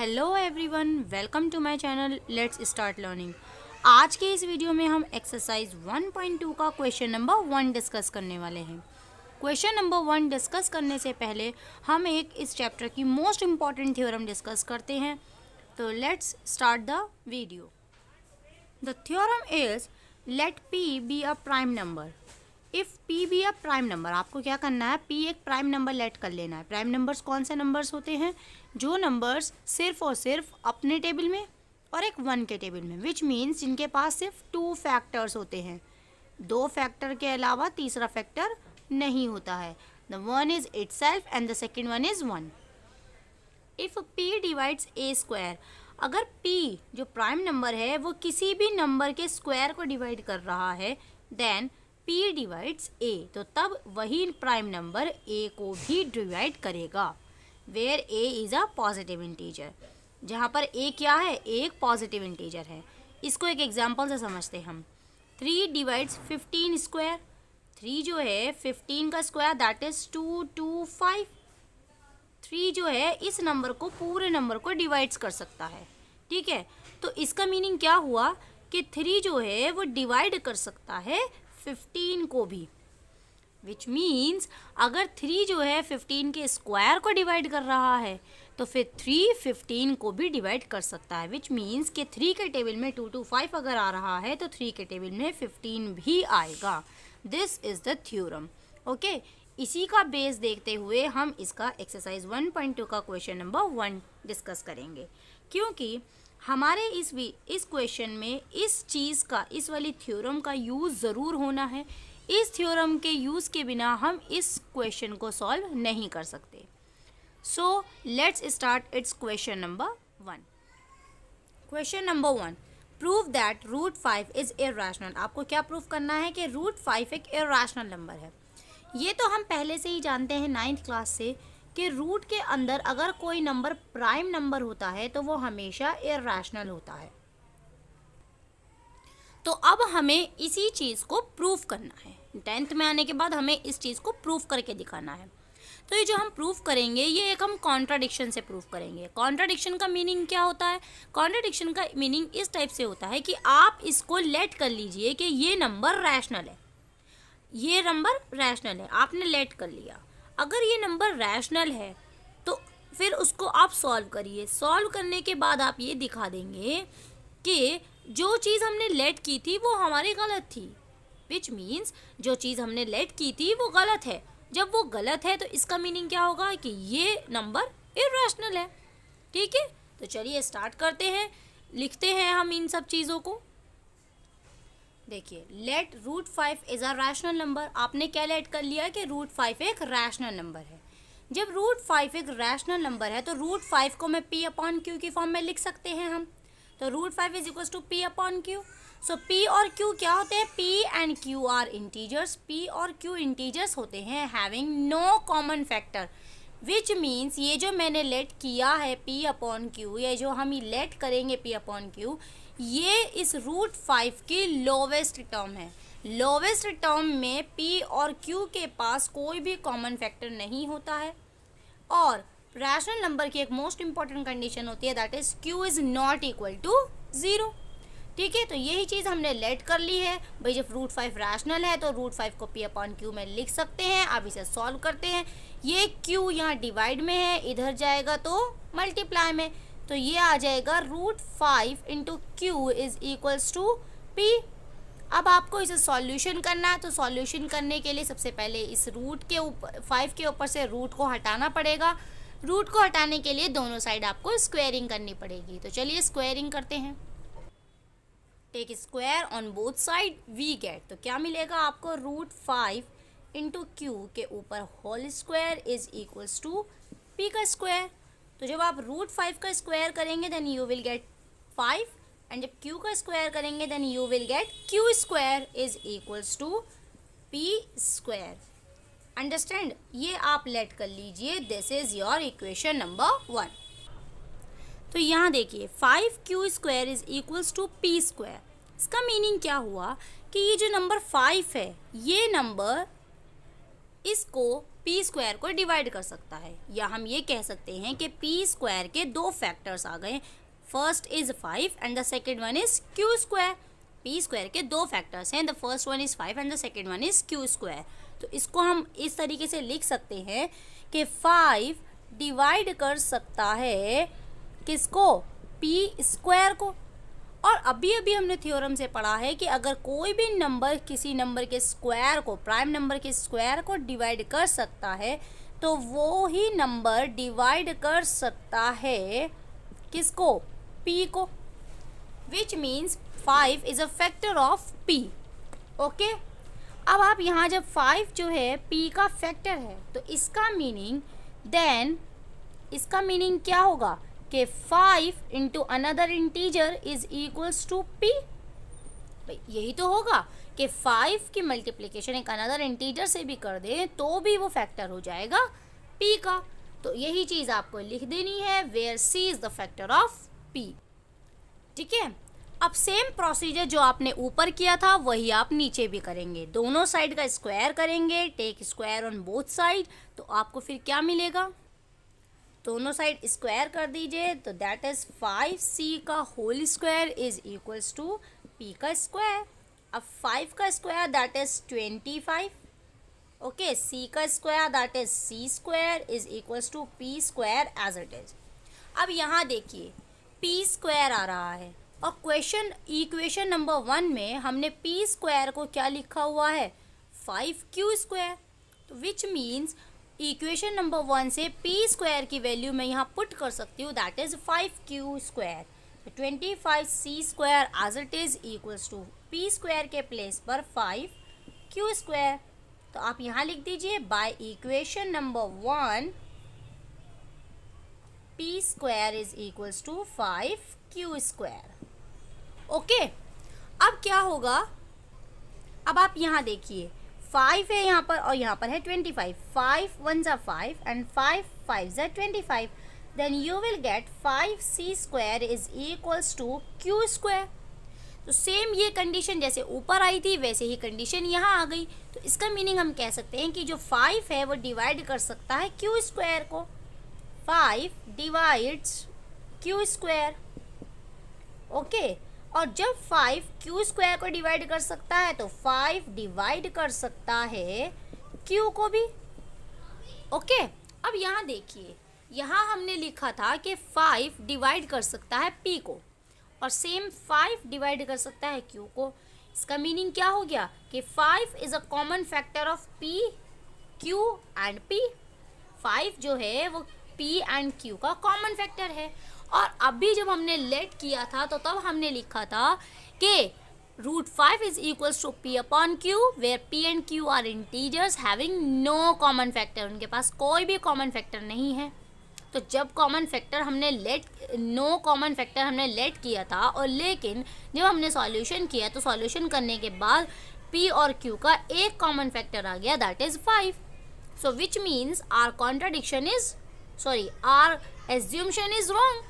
Hello everyone, welcome to my channel let's start learning. आज के इस वीडियो में हम एक्सरसाइज 1.2 का क्वेश्चन नंबर 1 डिस्कस करने वाले हैं। क्वेश्चन नंबर 1 डिस्कस करने से पहले हम एक इस चैप्टर की मोस्ट इम्पॉर्टेंट थ्योरम डिस्कस करते हैं। तो let's start the video. The theorem is let p be a prime number. If p be a prime number, आपको क्या करना है, p एक प्राइम नंबर लेट कर लेना है। प्राइम नंबर्स कौन से नंबर्स होते हैं? जो नंबर्स सिर्फ और सिर्फ अपने टेबल में और एक 1 के टेबल में, विच मीन्स जिनके पास सिर्फ 2 फैक्टर्स होते हैं, 2 फैक्टर के अलावा तीसरा फैक्टर नहीं होता है। The one is itself and the second one is 1। If p divides a square, अगर p जो प्राइम नंबर है वो किसी भी नंबर के स्क्वायर को डिवाइड कर रहा है, देन p डिवाइड्स a, तो तब वही प्राइम नंबर a को भी डिवाइड करेगा। Where a is a positive integer, जहाँ पर a क्या है, एक पॉजिटिव इंटीजर है। इसको एक एग्जांपल से समझते हैं हम। 3 डिवाइड्स 15 स्क्वायर, 3 जो है 15 का स्क्वायर दैट इज 225। 3 जो है इस नंबर को, पूरे नंबर को डिवाइड्स कर सकता है, ठीक है। तो इसका मीनिंग क्या हुआ कि 3 जो है वो डिवाइड कर सकता है 15 को भी, विच मीन्स अगर 3 जो है 15 के स्क्वायर को डिवाइड कर रहा है तो फिर 3 15 को भी डिवाइड कर सकता है, विच मीन्स कि 3 के टेबल में 225 अगर आ रहा है तो 3 के टेबल में 15 भी आएगा। This is the theorem, okay. इसी का बेस देखते हुए हम इसका एक्सरसाइज 1.2 का क्वेश्चन नंबर 1 डिस्कस करेंगे, क्योंकि हमारे इस क्वेश्चन में इस चीज़ का, इस वाली थ्योरम का यूज़ ज़रूर होना है। इस थ्योरम के यूज़ के बिना हम इस क्वेश्चन को सॉल्व नहीं कर सकते। So let's start its question number 1। Question number 1, prove that root 5 is irrational. आपको क्या प्रूव करना है कि रूट 5 एक इर्रेशनल नंबर है। ये तो हम पहले से ही जानते हैं 9th क्लास से कि रूट के अंदर अगर कोई नंबर प्राइम नंबर होता है तो वो हमेशा इर्रेशनल होता है। तो अब हमें इसी चीज़ को प्रूव करना है। 10th में आने के बाद हमें इस चीज़ को प्रूव करके दिखाना है। तो ये जो हम प्रूव करेंगे ये एक हम कॉन्ट्राडिक्शन से प्रूव करेंगे। कॉन्ट्राडिक्शन का मीनिंग क्या होता है? कॉन्ट्राडिक्शन का मीनिंग इस टाइप से होता है कि आप इसको लेट कर लीजिए कि ये नंबर रैशनल है, ये नंबर रैशनल है, आपने लेट कर लिया। अगर ये नंबर रैशनल है तो फिर उसको आप सॉल्व करिए। सॉल्व करने के बाद आप ये दिखा देंगे कि जो चीज़ हमने लेट की थी वो हमारी गलत थी, विच मीन्स जो चीज़ हमने लेट की थी वो गलत है। जब वो गलत है तो इसका मीनिंग क्या होगा कि ये नंबर इर्रेशनल है, ठीक है। तो चलिए स्टार्ट करते हैं, लिखते हैं हम इन सब चीज़ों को। देखिए, let root 5 is a rational number. आपने क्या लेट कर लिया कि रूट 5 एक रैशनल नंबर है। जब रूट 5 एक रैशनल नंबर है तो रूट 5 को मैं p अपॉन क्यू की फॉर्म में लिख सकते हैं हम। तो root 5 is equal to p upon q. So p और q क्या होते हैं? p and q are integers. p और q इंटीजर्स होते हैं having no common factor, which means ये जो मैंने लेट किया है p अपॉन क्यू, ये जो हम लेट करेंगे p अपॉन क्यू, ये इस रूट 5 की लोवेस्ट टर्म है। लोवेस्ट टर्म में p और q के पास कोई भी कॉमन फैक्टर नहीं होता है। और रैशनल नंबर की एक मोस्ट इंपॉर्टेंट कंडीशन होती है, that is q is not equal to 0, ठीक है। तो यही चीज़ हमने लेट कर ली है भाई। जब रूट 5 रैशनल है तो रूट 5 को p अपॉन क्यू में लिख सकते हैं। अब इसे सॉल्व करते हैं। ये q यहाँ डिवाइड में है, इधर जाएगा तो मल्टीप्लाई में, तो ये आ जाएगा root 5 into q is equals to p। अब आपको इसे सॉल्यूशन करना है, तो सॉल्यूशन करने के लिए सबसे पहले इस रूट के ऊपर, 5 के ऊपर से रूट को हटाना पड़ेगा। रूट को हटाने के लिए दोनों साइड आपको स्क्वायरिंग करनी पड़ेगी। तो चलिए स्क्वायरिंग करते हैं। Take square on both side, we get, तो क्या मिलेगा आपको? रूट 5 इंटू क्यू के ऊपर whole square is equals to p का स्क्वायर। तो जब आप रूट 5 का स्क्वायर करेंगे then you will get 5, and जब q का स्क्वायर करेंगे then you will get q square is equals to p square. Understand? ये आप लेट कर लीजिए। This is your equation number 1। तो यहाँ देखिए 5q square is equals to p square. इसका मीनिंग क्या हुआ कि ये जो नंबर 5 है, ये नंबर इसको पी स्क्वायर को डिवाइड कर सकता है, या हम ये कह सकते हैं कि पी स्क्वायर के दो फैक्टर्स आ गए। First is 5 and the second one is Q square. P square के दो फैक्टर्स हैं, the first one is 5 and the second one is Q square. तो इसको हम इस तरीके से लिख सकते हैं कि 5 डिवाइड कर सकता है किसको, पी स्क्वायर को। और अभी अभी हमने थ्योरम से पढ़ा है कि अगर कोई भी नंबर किसी नंबर के स्क्वायर को, प्राइम नंबर के स्क्वायर को डिवाइड कर सकता है तो वो ही नंबर डिवाइड कर सकता है किसको, p को, which means 5 is a factor of p। Okay, अब आप यहाँ जब 5 जो है p का फैक्टर है तो इसका मीनिंग क्या होगा कि 5 into another integer is equals to p। यही तो होगा कि 5 की मल्टीप्लिकेशन एक अनदर इंटीजर से भी कर दें तो भी वो फैक्टर हो जाएगा p का। तो यही चीज़ आपको लिख देनी है, where c is the factor of p। ठीक है, अब सेम प्रोसीजर जो आपने ऊपर किया था वही आप नीचे भी करेंगे। दोनों साइड का स्क्वायर करेंगे, take square on both side, तो आपको फिर क्या मिलेगा, दोनों साइड स्क्वायर कर दीजिए तो दैट इज 5c का whole square is equals to p का स्क्वायर। अब 5 का square that is 25, okay, c का square that is c square is equals to p square as it is. अब यहाँ देखिए p स्क्वायर आ रहा है और इक्वेशन नंबर 1 में हमने p स्क्वायर को क्या लिखा हुआ है, 5q स्क्वायर। तो विच मीन्स इक्वेशन नंबर 1 से p स्क्वायर की वैल्यू मैं यहाँ पुट कर सकती हूँ, that is 5q square. 25c square as it is equals to p square के प्लेस पर 5q स्क्वायर। तो आप यहाँ लिख दीजिए by equation number 1 p square is equals to 5q square. Okay, अब क्या होगा, अब आप यहाँ देखिए 5 है यहाँ पर और यहाँ पर है 25, 5 1 जा 5 एंड 5 5 जा 25, then you will get 5c square is equals to q square. तो सेम ये कंडीशन जैसे ऊपर आई थी वैसे ही कंडीशन यहाँ आ गई। तो इसका मीनिंग हम कह सकते हैं कि जो 5 है वो डिवाइड कर सकता है q स्क्वायर को, 5 डिवाइड्स q स्क्वायर। ओके, और जब 5 q स्क्वायर को डिवाइड कर सकता है तो 5 डिवाइड कर सकता है q को भी। ओके, अब यहाँ देखिए, यहाँ हमने लिखा था कि 5 डिवाइड कर सकता है p को और सेम 5 डिवाइड कर सकता है q को। इसका मीनिंग क्या हो गया कि 5 is a common factor of p, q and p। 5 जो है वो p एंड q का कॉमन फैक्टर है। और अभी जब हमने लेट किया था तो तब हमने लिखा था कि √5 is equals to p upon q, where p and q are integers having no common factor, उनके पास कोई भी कॉमन फैक्टर नहीं है। तो जब नो कॉमन फैक्टर हमने लेट किया था और लेकिन जब हमने सॉल्यूशन किया तो सॉल्यूशन करने के बाद p और q का एक कॉमन फैक्टर आ गया, that is 5। So which means our assumption is wrong.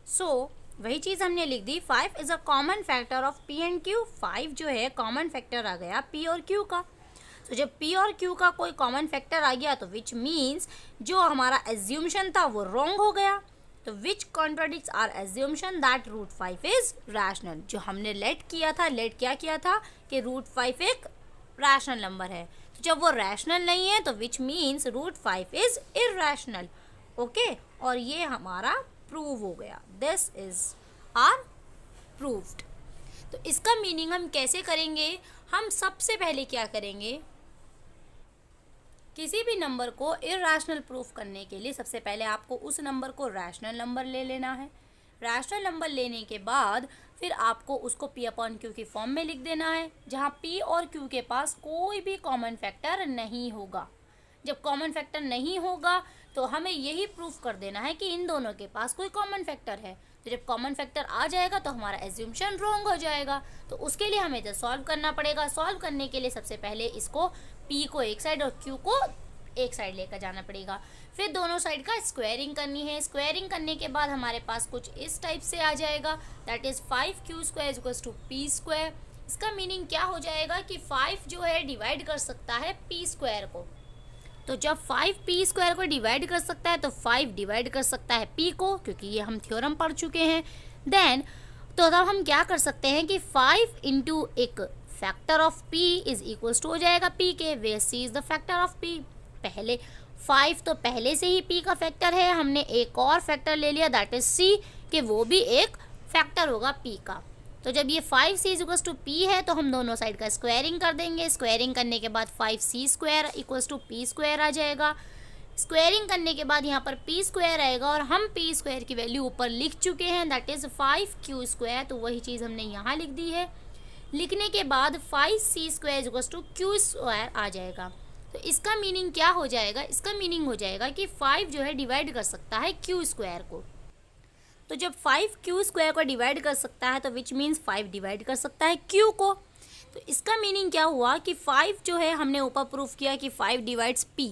So वही चीज़ हमने लिख दी, 5 is a common factor of p and q। 5 जो है कॉमन फैक्टर आ गया p और q का। तो जब p और q का कोई कॉमन फैक्टर आ गया तो विच मीन्स जो हमारा एज्यूम्शन था वो रॉन्ग हो गया। तो which contradicts our assumption that √5 is rational. जो हमने लेट क्या किया था कि √5 एक रैशनल नंबर है। तो जब वो रैशनल नहीं है तो which means √5 is irrational. Okay, और ये हमारा प्रूव हो गया, दिस इज आर प्रूव्ड। तो इसका मीनिंग हम कैसे करेंगे, हम सबसे पहले क्या करेंगे, किसी भी नंबर को इरैशनल प्रूफ करने के लिए सबसे पहले आपको उस नंबर को रैशनल नंबर ले लेना है। रैशनल नंबर लेने के बाद फिर आपको उसको p अपॉन q की फॉर्म में लिख देना है, जहाँ p और q के पास कोई भी कॉमन फैक्टर नहीं होगा। जब कॉमन फैक्टर नहीं होगा तो हमें यही प्रूफ कर देना है कि इन दोनों के पास कोई कॉमन फैक्टर है। तो जब कॉमन फैक्टर आ जाएगा तो हमारा एज्यूम्शन रॉन्ग हो जाएगा। तो उसके लिए हमें इधर सॉल्व करना पड़ेगा। सॉल्व करने के लिए सबसे पहले इसको p को एक साइड और q को एक साइड लेकर जाना पड़ेगा। फिर दोनों साइड का स्क्वायरिंग करनी है। स्क्वायरिंग करने के बाद हमारे पास कुछ इस टाइप से आ जाएगा, that is 5q square equals to p square. इसका मीनिंग क्या हो जाएगा कि 5 जो है डिवाइड कर सकता है पी स्क्वायर को। तो जब 5 पी स्क्वायर को डिवाइड कर सकता है तो 5 डिवाइड कर सकता है पी को, क्योंकि ये हम थ्योरम पढ़ चुके हैं। देन तो तब हम क्या कर सकते हैं कि 5 इंटू एक factor of p is equals to हो जाएगा p के, where c is the factor of p। पहले 5 तो पहले से ही p का फैक्टर है, हमने एक और फैक्टर ले लिया दैट इज c, कि वो भी एक फैक्टर होगा p का। तो जब ये 5c is equals to p है तो हम दोनों साइड का स्क्वायरिंग कर देंगे। स्क्वायरिंग करने के बाद 5c square equals to p square आ जाएगा। स्क्वायरिंग करने के बाद यहाँ पर पी स्क्वायर आएगा और हम पी स्क्वायर की वैल्यू ऊपर लिख चुके हैं दैट इज़ 5q स्क्वायर, तो वही चीज़ हमने यहाँ लिख दी है। लिखने के बाद 5c square equals to q square आ जाएगा। तो इसका मीनिंग क्या हो जाएगा, इसका मीनिंग हो जाएगा कि 5 जो है डिवाइड कर सकता है q स्क्वायर को। तो जब 5q स्क्वायर को डिवाइड कर सकता है तो विच मीन्स 5 डिवाइड कर सकता है q को। तो इसका मीनिंग क्या हुआ कि 5 जो है हमने ऊपर प्रूफ किया कि 5 डिवाइड्स p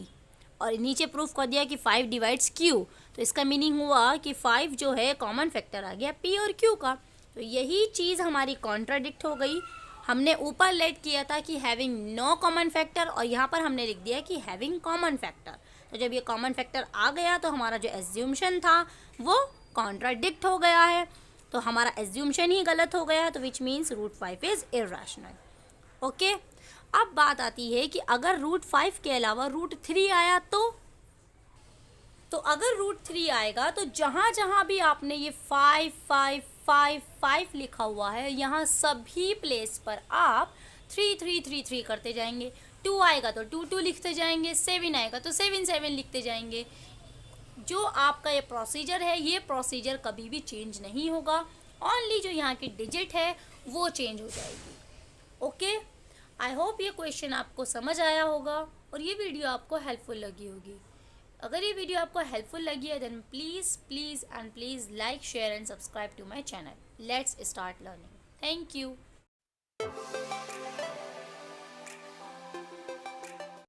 और नीचे प्रूफ कर दिया कि 5 डिवाइड्स q। तो इसका मीनिंग हुआ कि 5 जो है कॉमन फैक्टर आ गया p और q का। तो यही चीज़ हमारी कॉन्ट्राडिक्ट हो गई। हमने ऊपर लेट किया था कि हैविंग नो कॉमन फैक्टर और यहाँ पर हमने लिख दिया कि हैविंग कॉमन फैक्टर। तो जब ये कॉमन फैक्टर आ गया तो हमारा जो एज्यूम्शन था वो कॉन्ट्राडिक्ट हो गया है, तो हमारा एज्यूम्शन ही गलत हो गया, तो which means √5 is irrational. Okay, अब बात आती है कि अगर √5 के अलावा √3 आया तो अगर √3 आएगा तो जहाँ जहाँ भी आपने ये 5 5 5 5 लिखा हुआ है यहाँ सभी प्लेस पर आप 3 3 3 3 करते जाएंगे। 2 आएगा तो 2 2 लिखते जाएंगे, 7 आएगा तो 7 7 लिखते जाएंगे। जो आपका ये प्रोसीजर है, ये प्रोसीजर कभी भी चेंज नहीं होगा, ओनली जो यहाँ की डिजिट है वो चेंज हो जाएगी। ओके, आई होप ये क्वेश्चन आपको समझ आया होगा और ये वीडियो आपको हेल्पफुल लगी होगी। अगर ये वीडियो आपको हेल्पफुल लगी है then please please and please like share and subscribe to my channel. Let's start learning. Thank you.